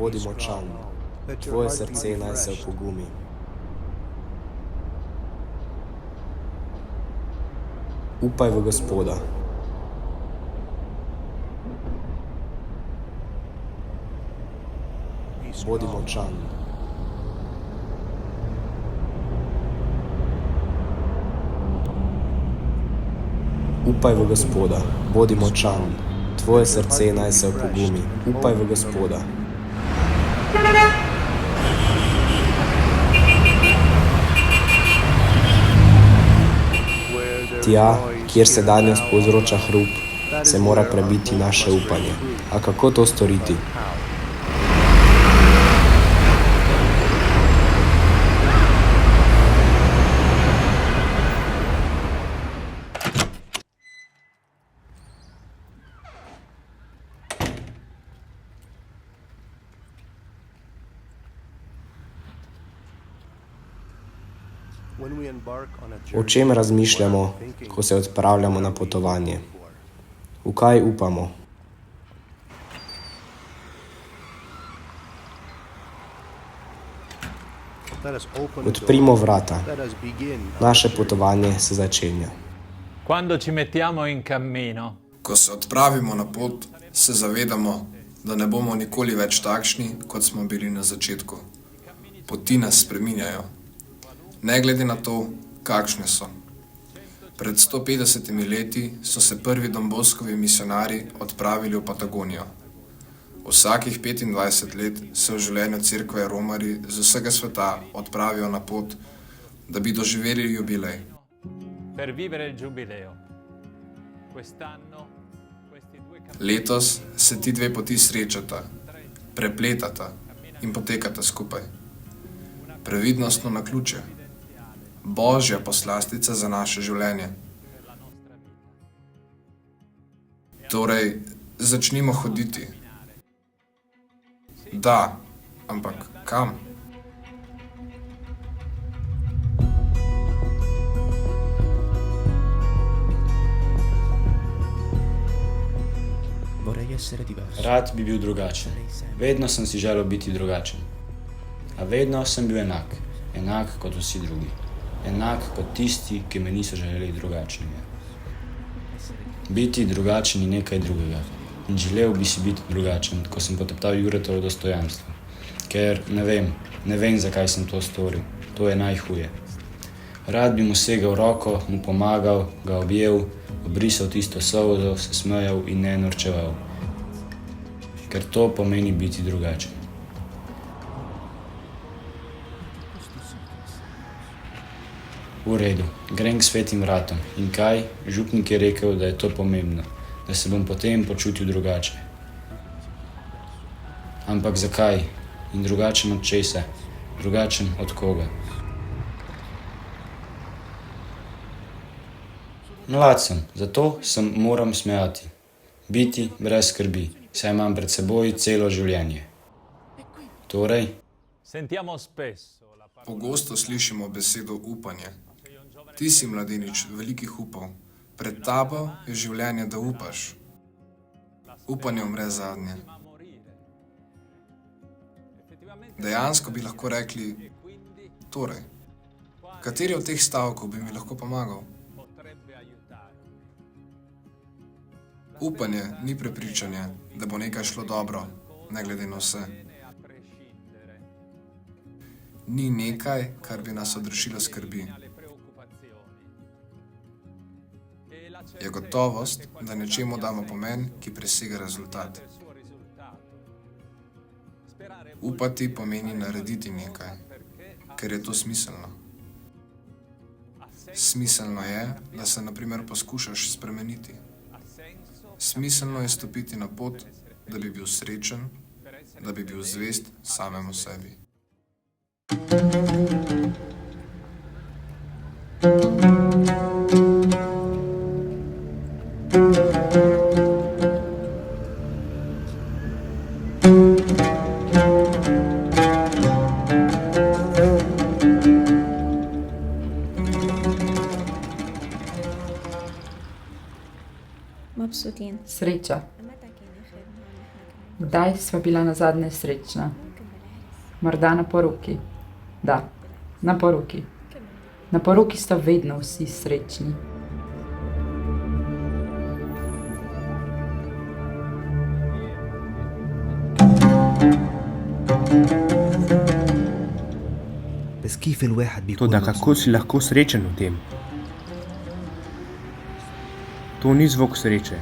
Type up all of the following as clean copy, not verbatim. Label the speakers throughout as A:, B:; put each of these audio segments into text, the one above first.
A: bodi močan, tvoje srce naj se opogumi. Upaj v Gospoda. Bodi močan. Upaj v Gospoda, bodi močan, tvoje srce naj se opogumi. Upaj v Gospoda. Tja, kjer sedanjost povzroča hrup, se mora prebiti naše upanje. A kako to storiti? O čem razmišljamo, ko se odpravljamo na potovanje? V kaj upamo? Odprimo vrata. Naše potovanje se začenja.
B: Ko se odpravimo na pot, se zavedamo, da ne bomo nikoli več takšni, kot smo bili na začetku. Poti nas spreminjajo. Ne glede na to, kakšne so. Pred 150 leti so se prvi Domboskovi misionarji odpravili v Patagonijo. Vsakih 25 let se v življenju cerkve romarji z vsega sveta odpravijo na pot, da bi doživeli jubilej. Letos se ti dve poti srečata, prepletata in potekata skupaj. Previdnostno naključje. Božja poslastica za naše življenje. Torej, začnimo hoditi. Da, ampak kam?
C: Rad bi bil drugačen. Vedno sem si želel biti drugačen. A vedno sem bil enak. Enak kot vsi drugi. Enak kot tisti, ki me niso želeli drugačnega. Biti drugačen je nekaj drugega. In želel bi si biti drugačen, ko sem poteptal Juretovo dostojanstvo. Ker ne vem, zakaj sem to storil. To je najhuje. Rad bi mu segel roko, mu pomagal, ga objel, obrisal tisto solzo, se smejal in ne norčeval. Ker to pomeni biti drugačen. V redu, grem k svetim vratom. In kaj? Župnik je rekel, da je to pomembno, da se bom potem počutil drugače. Ampak zakaj? In drugačen od česa? Drugačen od koga? Mlad sem, zato se moram smejati. Biti brez skrbi, saj imam pred seboj celo življenje. Torej?
B: Pogosto slišimo besedo upanje. Ti si mladenič velikih upov. Pred tabo je življenje, da upaš. Upanje umre zadnje. Dejansko bi lahko rekli, torej, kateri od teh stavkov bi mi lahko pomagal? Upanje ni prepričanje, da bo nekaj šlo dobro, ne glede na vse. Ni nekaj, kar bi nas odrešilo skrbi. Je gotovost, da nečemu damo pomen, ki presega rezultat. Upati pomeni narediti nekaj, ker je to smiselno. Smiselno je, da se na primer poskušaš spremeniti. Smiselno je stopiti na pot, da bi bil srečen, da bi bil zvest samemu sebi.
D: Sreča. Kdaj sva bila nazadnje srečna? Morda na poroki. Da, na poroki. Na poroki sta vedno vsi srečni.
E: بس كيف الواحد بيكون
F: Toda
E: مبسوط؟
F: kako si lahko srečen v tem? To ni zvok sreče,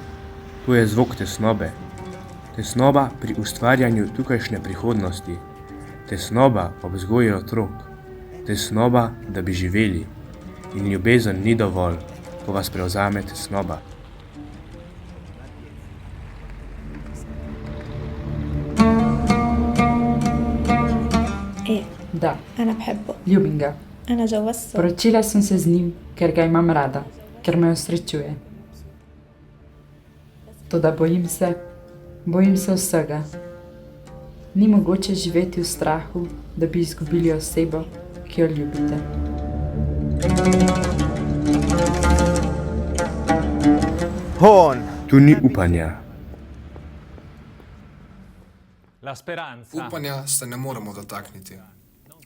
F: to je zvok tesnobe. Tesnoba pri ustvarjanju tukajšnje prihodnosti. Tesnoba ob vzgoji otrok. Tesnoba, da bi živeli. In ljubezen ni dovolj, ko vas prevzame tesnoba.
G: إيه
D: Da,
G: أنا بحبه.
D: ljubim ga.
G: أنا جوزته.
D: Poročila sem se z njim, ker ga imam rada, ker me osrečuje. Toda bojim se vsega. Ni mogoče živeti v strahu, da bi izgubili osebo, ki jo ljubite.
E: هون
F: Tu ni upanja.
H: La speranza
B: Upanja se ne moremo dotakniti.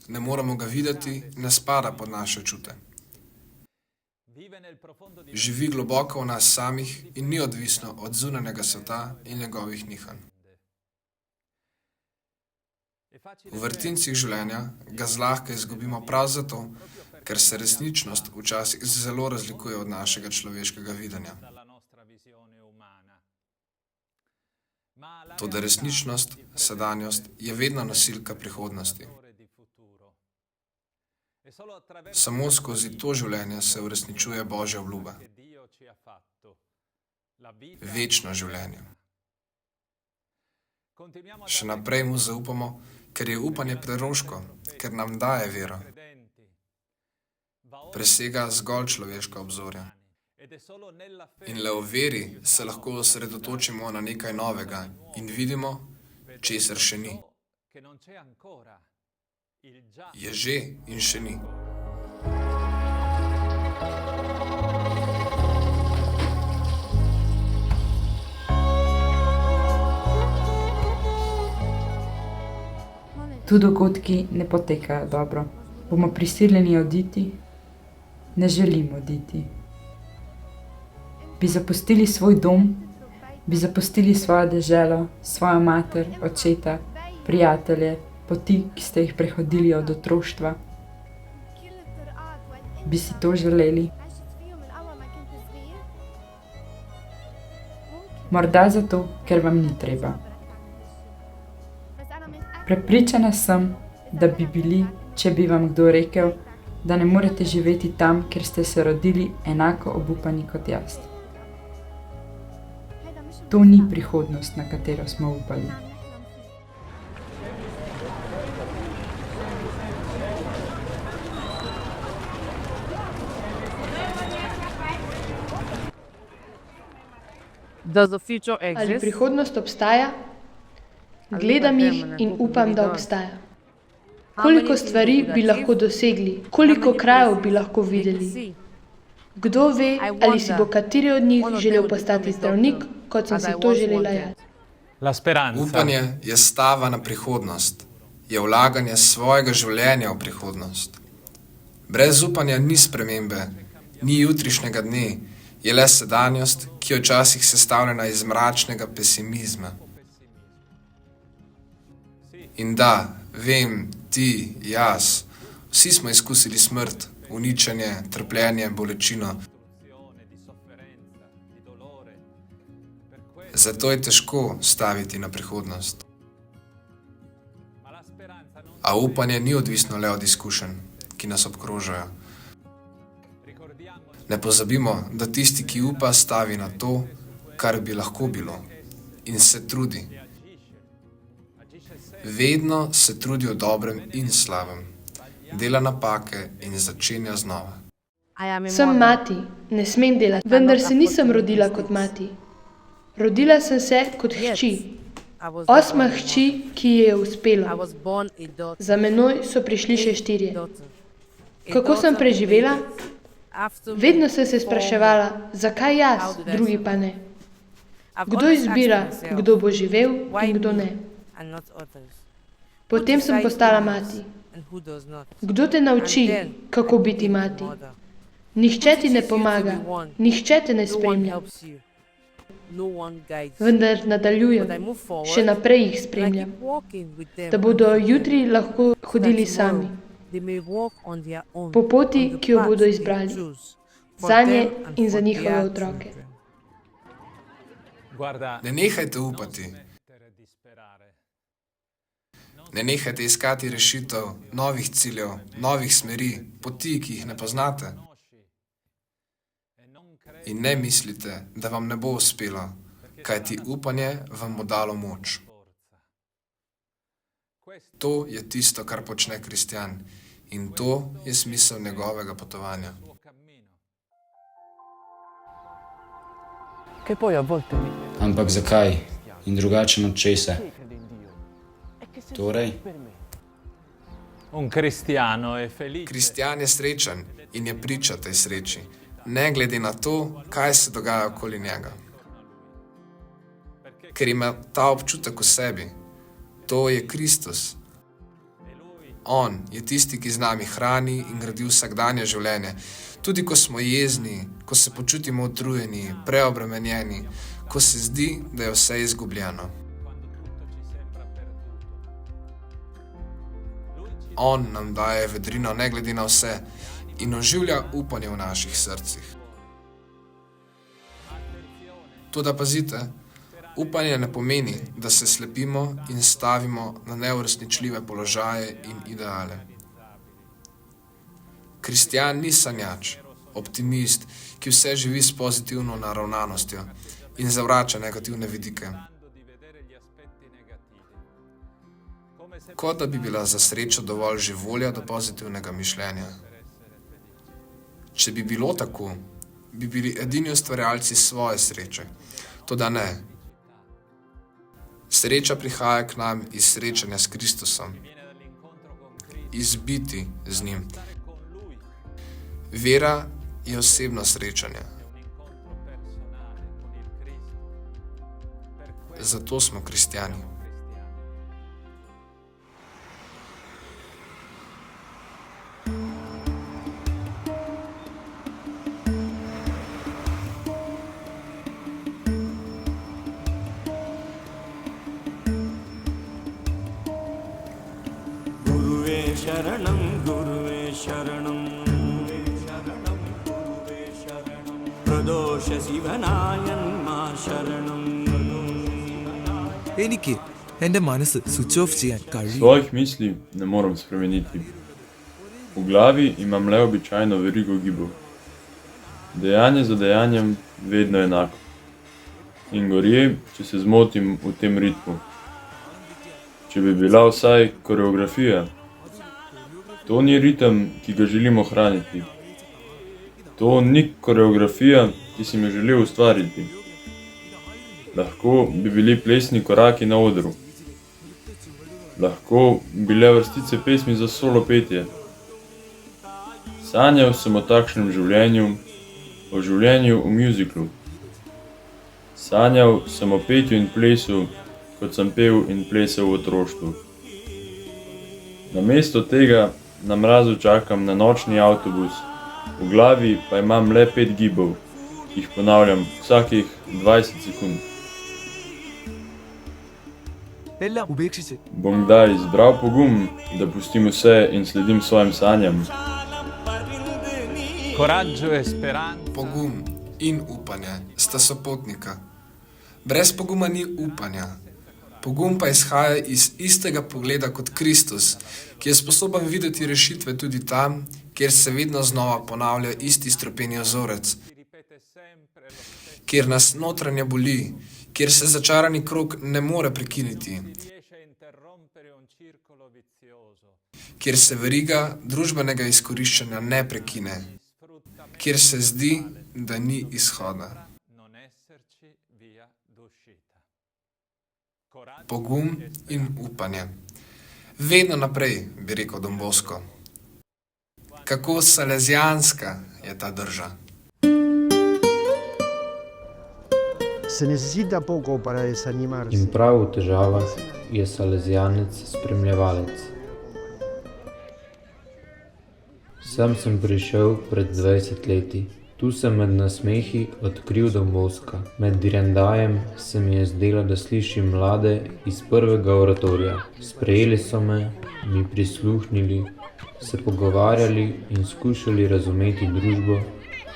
B: Ne moremo ga videti, ne spada pod naše čute.
H: vive nel profondo di
B: Živi globoko v nas samih in ni odvisno od zunanjega sveta in njegovih nihanj.
H: È facile
B: V vrtincih življenja ga zlahka izgubimo prav zato, ker se resničnost včasih zelo razlikuje od našega človeškega videnja.
H: dalla nostra visione umana. Ma la
B: Toda resničnost, sedanjost je vedno nosilka prihodnosti.
H: realtà di futuro. E solo attraverso
B: Samo skozi to življenje se uresničuje Božja obljuba,
H: che Dio ci ha fatto. La vita
B: večno življenje.
H: continuiamo a
B: Še
H: dare
B: naprej mu zaupamo, ker je upanje preroško, ker nam daje vero,
H: credenti. Va oltre
B: presega zgolj človeška obzorja.
H: ed è solo nella
B: In
H: fede
B: le v veri se lahko osredotočimo na nekaj novega in vidimo, česar še ni.
H: che non c'è ancora. Il già
B: Je že in še ni.
D: Tu dogodki ne potekajo dobro. Bomo prisiljeni oditi? Ne želim oditi. Bi zapustili svoj dom? Bi zapustili svojo deželo, svojo mater, očeta, prijatelje, poti, ki ste jih prehodili od otroštva? Bi si to želeli? Morda zato, ker vam ni treba. Prepričana sem, da bi bili, če bi vam kdo rekel, da ne morete živeti tam, kjer ste se rodili, enako obupani kot jaz. To ni prihodnost, na katero smo upali.
I: Does the future
J: Ali
I: exist?
J: prihodnost obstaja? Gledam jih in upam, da obstaja. Koliko stvari bi lahko dosegli, koliko krajev bi lahko videli. Kdo ve, ali si bo kateri od njih želel postati zdravnik, kot sem si to želela jaz.
H: La speranza
B: Upanje je stava na prihodnost, je vlaganje svojega življenja v prihodnost. Brez upanja ni spremembe, ni jutrišnjega dne, je le sedanjost, ki je včasih sestavljena iz mračnega pesimizma. In da, vem, ti, jaz, vsi smo izkusili smrt, uničenje, trpljenje, bolečino.
H: di sofferenza, di dolore. Per questo,
B: Zato je težko staviti na prihodnost.
H: ma la speranza non
B: A upanje ni odvisno le od izkušenj, ki nas obkrožajo.
H: ricordiamo
B: Ne pozabimo, da tisti, ki upa, stavi na to, kar bi lahko bilo, in se trudi.
H: agisce sempre
B: Vedno se trudi v dobrem in slabem, dela napake in začenja znova.
I: I am a
J: Sem
I: mother.
J: mati, ne smem delati, vendar se nisem rodila kot mati. Rodila sem se kot hči,
I: I was
J: 8. hči, ki ji je
I: I
J: uspelo.
I: was born a daughter.
J: Za menoj so prišli še 4.
I: daughter. A
J: Kako sem
I: daughter
J: preživela?
I: after me,
J: Vedno sem se spraševala, zakaj jaz, drugi pa ne. Kdo izbira, kdo bo živel in kdo ne? Potem sem postala mati. Kdo te nauči, kako biti mati? Nihče ti ne pomaga, nihče te ne spremlja. Vendar nadaljujem, še naprej jih spremljam, da bodo jutri lahko hodili sami, po poti, ki jo bodo izbrali, zanje in za njihove otroke.
B: Ne nehajte upati. Ne nehajte iskati rešitev, novih ciljev, novih smeri, poti, ki jih ne poznate. In ne mislite, da vam ne bo uspelo, kajti upanje vam bo dalo moč. To je tisto, kar počne kristjan, in to je smisel njegovega potovanja.
C: Ampak zakaj? In drugačen od česa? Torej?
B: Kristjan je srečen in je priča tej sreči, ne glede na to, kaj se dogaja okoli njega. Ker ima ta občutek v sebi, to je Kristus. On je tisti, ki z nami hrani in gradi vsakdanje življenje, tudi ko smo jezni, ko se počutimo utrujeni, preobremenjeni, ko se zdi, da je vse izgubljeno. On nam daje vedrino ne glede na vse in oživlja upanje v naših srcih. Toda pazite, upanje ne pomeni, da se slepimo in stavimo na neuresničljive položaje in ideale. Kristjan ni sanjač, optimist, ki vse živi s pozitivno naravnanostjo in zavrača negativne vidike. Kot da bi bila za srečo dovolj že volja do pozitivnega mišljenja. Če bi bilo tako, bi bili edini ustvarjalci svoje sreče. Toda ne. Sreča prihaja k nam iz srečanja s Kristusom, iz biti z njim. Vera je osebno srečanje. Zato smo kristjani.
K: शरणं गुरुवे शरणं प्रदोष शिवनायन्मा शरणं
L: എനിക്ക് എൻ്റെ മനസ്സ് switch off ചെയ്യാൻ കഴിയും.
M: Svojih misli ne moram spremeniti. V glavi imam le običajno verigo gibov. Dejanje za dejanjem vedno enako. In gorje, če se zmotim v tem ritmu. Če bi bila vsaj koreografija, to ni ritem, ki ga želim ohraniti. To ni koreografija, ki sem jo želel ustvariti. Lahko bi bili plesni koraki na odru. Lahko bi bile vrstice pesmi za solo petje. Sanjal sem o takšnem življenju, o življenju v mjuziklu. Sanjal sem o petju in plesu, kot sem pel in plesal v otroštvu. Namesto tega na mrazu čakam na nočni avtobus, v glavi pa imam le 5 gibov, ki jih ponavljam vsakih 20 sekund. Bom kdaj izbral pogum, da pustim vse in sledim svojim sanjam?
B: Pogum in upanje sta sopotnika. Brez poguma ni upanja. Pogum pa izhaja iz istega pogleda kot Kristus, ki je sposoben videti rešitve tudi tam, kjer se vedno znova ponavlja isti strupeni ozorec, kjer nas notranje boli, kjer se začarani krog ne more prekiniti, kjer se veriga družbenega izkoriščanja ne prekine, kjer se zdi, da ni izhoda. Pogum in upanje. Vedno naprej, bi rekel Don Bosco. Kako salezijanska je ta drža.
N: Se necesita poco para desanimarse.
O: In prav v težavah je salezijanec spremljevalec. Sem prišel pred 20 leti. Tu sem med nasmehi odkril Don Bosca. Med direndajem se mi je zdelo, da slišim mlade iz prvega oratorija. Sprejeli so me, mi prisluhnili, se pogovarjali in skušali razumeti družbo,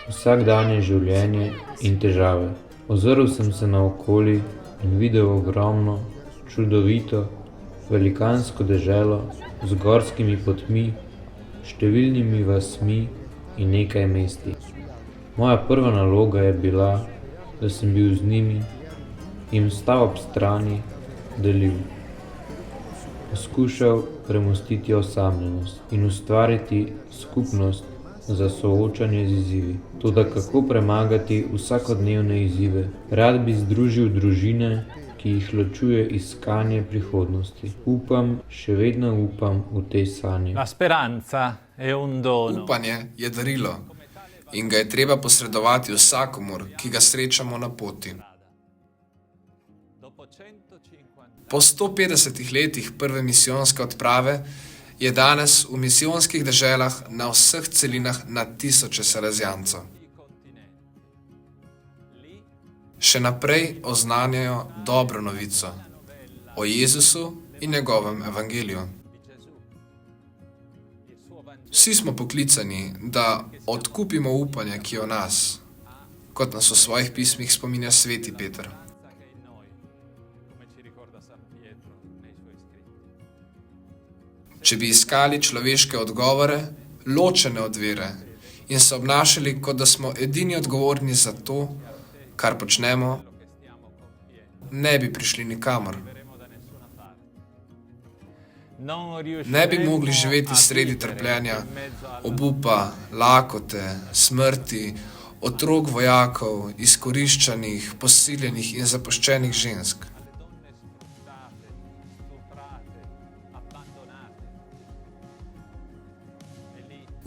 O: vsakdanje življenje in težave. Ozrl sem se naokoli in videl ogromno, čudovito, velikansko deželo z gorskimi potmi, številnimi vasmi in nekaj mesti. Moja prva naloga je bila, da sem bil z njimi, jim stal ob strani, delil. Poskušal premostiti osamljenost in ustvariti skupnost za soočanje z izzivi. Toda kako premagati vsakodnevne izzive? Rad bi združil družine, ki jih ločuje iskanje prihodnosti. Upam, še vedno upam v tej sanji.
H: La speranza è un dono.
B: Upanje je darilo in ga je treba posredovati vsakomur, ki ga srečamo na poti. Po 150 letih prve misijonske odprave je danes v misijonskih deželah na vseh celinah na tisoče salezijancev. Še naprej oznanjajo dobro novico o Jezusu in njegovem evangeliju. Vsi smo poklicani, da odkupimo upanje, ki je v nas, kot nas v svojih pismih spominja sveti Peter. Če bi iskali človeške odgovore, ločene od vere, in se obnašali, kot da smo edini odgovorni za to, kar počnemo, ne bi prišli nikamor. Ne bi mogli živeti sredi trpljenja, obupa, lakote, smrti, otrok vojakov, izkoriščanih, posiljenih in zapuščenih žensk.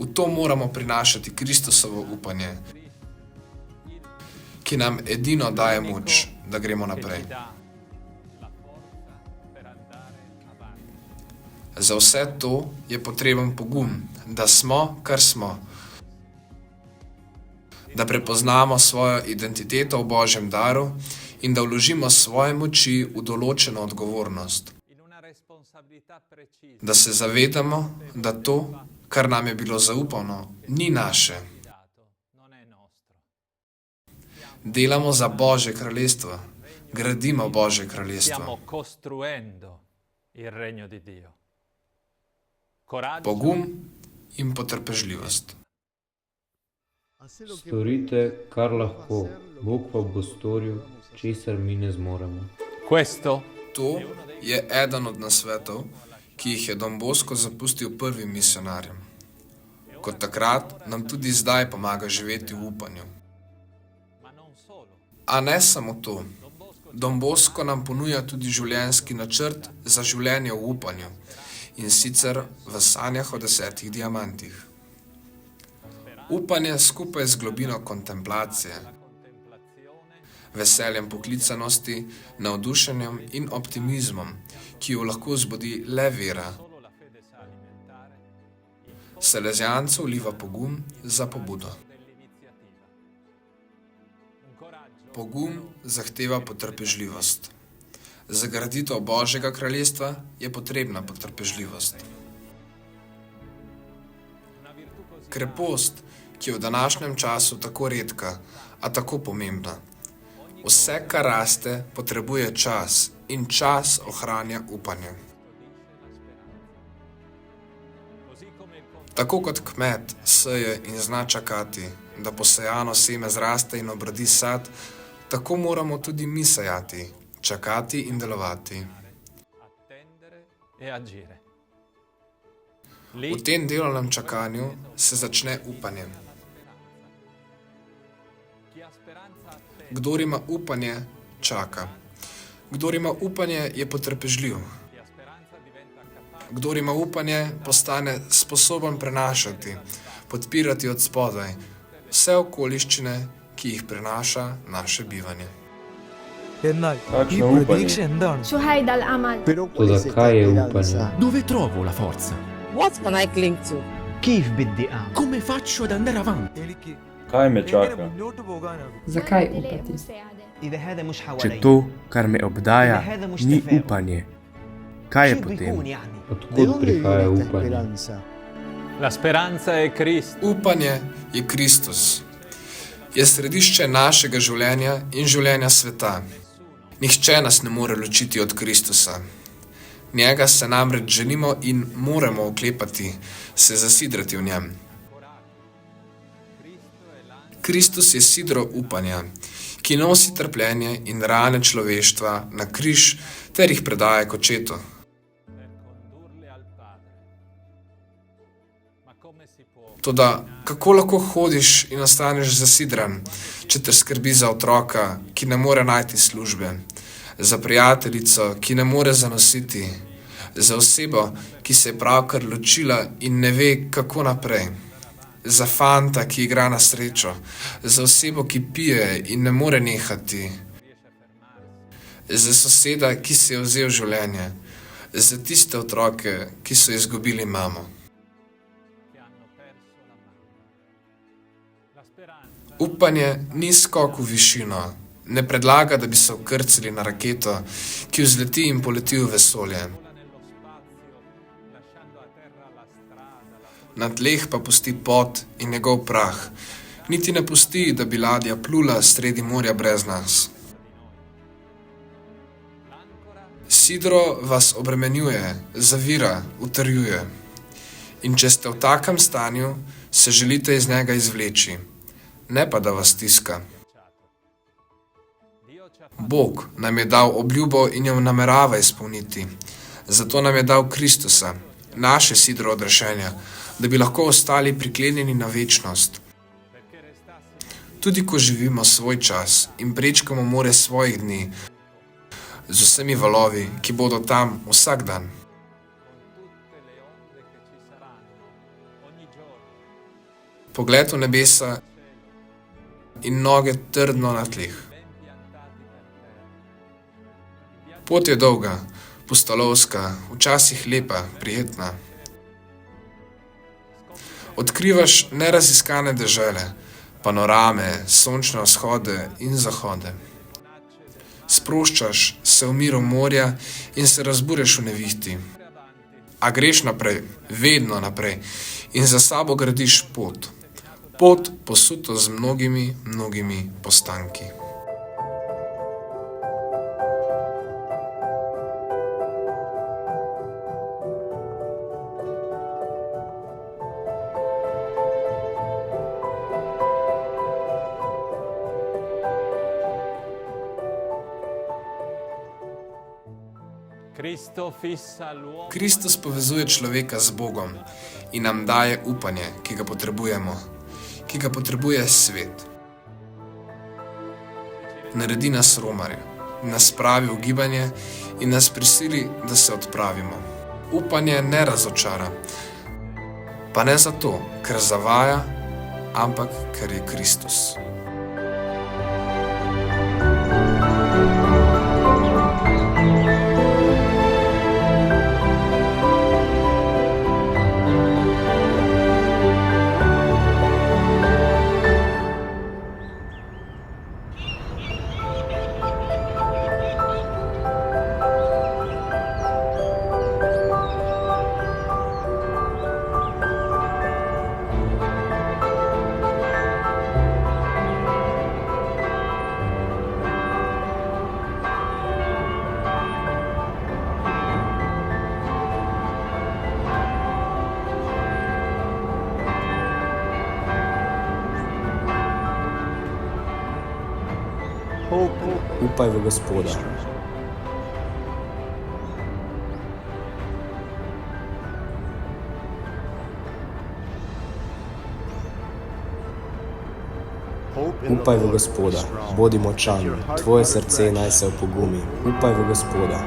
B: V to moramo prinašati Kristusovo upanje, ki nam edino daje moč, da gremo naprej. Za vse to je potreben pogum, da smo, kar smo, da prepoznamo svojo identiteto v Božjem daru in da vložimo svoje moči v določeno odgovornost. Da se zavedamo, da to, kar nam je bilo zaupano, ni naše. Delamo za Božje kraljestvo, gradimo Božje kraljestvo. Pogum in potrpežljivost.
O: Storite, kar lahko, Bog pa bo storil, česar mi ne zmoremo.
B: To je eden od nasvetov, ki jih je Don Bosco zapustil prvim misionarjem. Kot takrat nam tudi zdaj pomaga živeti v upanju. A ne samo to. Don Bosco nam ponuja tudi življenjski načrt za življenje v upanju, in sicer v sanjah o 10 diamantih. Upanje skupaj z globino kontemplacije, veseljem poklicanosti, navdušenjem in optimizmom, ki jo lahko zbudi le vera. Salezijancu vliva pogum za pobudo. Pogum zahteva potrpežljivost. Za graditev Božjega kraljestva je potrebna potrpežljivost. Krepost, ki je v današnjem času tako redka, a tako pomembna. Vse, kar raste, potrebuje čas in čas ohranja upanje. Tako kot kmet seje in zna čakati, da posejano seme zraste in obrodi sad, tako moramo tudi mi sejati, čakati in delovati. V tem delovnem čakanju se začne upanje. Kdor ima upanje, čaka. Kdor ima upanje, je potrpežljiv. Kdor ima upanje, postane sposoben prenašati, podpirati od spodaj vse okoliščine, ki jih prenaša naše bivanje.
L: എന്നാൽ ഈ
M: Kakšno
L: പ്രതീക്ഷ
M: upanje?
L: എന്താണ്?
G: شهيد الأمل
O: Toda kaj je upanje?
P: Dove trovo la forza?
I: What can I cling to?
N: كيف بدي أعمل؟
P: Come faccio ad andare avanti?
L: എനിക്ക്
M: Kaj me
L: എങ്ങനെ
M: čaka?
L: മുന്നോട്ട് പോകാനാകും?
D: Zakaj upati?
N: إذا هذا مش
F: Če
N: حوالي
F: to, kar me obdaja, ni upanje, kaj je
N: شو
F: potem?
N: بيكون يعني؟
O: Odkud prihaja upanje?
H: La speranza è Cristo.
B: Upanje je Kristus. Je središče našega življenja in življenja sveta. Nihče nas ne more ločiti od Kristusa. Njega se namreč želimo in moramo oklepati, se zasidrati v njem. Kristus je sidro upanja, ki nosi trpljenje in rane človeštva na križ ter jih predaja k očetu. Toda, kako lahko hodiš in ostaneš zasidran, če te skrbi za otroka, ki ne more najti službe, za prijateljico, ki ne more zanositi, za osebo, ki se je pravkar ločila in ne ve, kako naprej, za fanta, ki igra na srečo, za osebo, ki pije in ne more nehati, za soseda, ki si je vzel življenje, za tiste otroke, ki so izgubili mamo. Upanje ni skok v višino, ne predlaga, da bi se vkrcali na raketo, ki vzleti in poleti v vesolje. Na tleh pa pusti pot in njegov prah, niti ne pusti, da bi ladja plula sredi morja brez nas. Sidro vas obremenjuje, zavira, utrjuje. In če ste v takem stanju, se želite iz njega izvleči. Ne pa, da vas stiska. Bog nam je dal obljubo in jo namerava izpolniti. Zato nam je dal Kristusa, naše sidro odrešenja, da bi lahko ostali priklenjeni na večnost. Tudi ko živimo svoj čas in prečkamo more svojih dni, z vsemi valovi, ki bodo tam vsak dan. Pogled v nebesa in noge trdno na tleh. Pot je dolga, pustolovska, včasih lepa, prijetna. Odkrivaš neraziskane dežele, panorame, sončne vzhode in zahode. Sproščaš se v miru morja in se razbureš v nevihti. A greš naprej, vedno naprej in za sabo gradiš pot. Pot posuto z mnogimi postanki. Kristus povezuje človeka z Bogom in nam daje upanje, ki ga potrebujemo, ki ga potrebuje svet. Naredi nas romarje, nas spravi v gibanje in nas prisili, da se odpravimo. Upanje ne razočara, pa ne zato, ker zavaja, ampak ker je Kristus.
A: Upaj v Gospoda. Upaj v Gospoda, bodi močan, tvoje srce naj se opogumi. Upaj v Gospoda.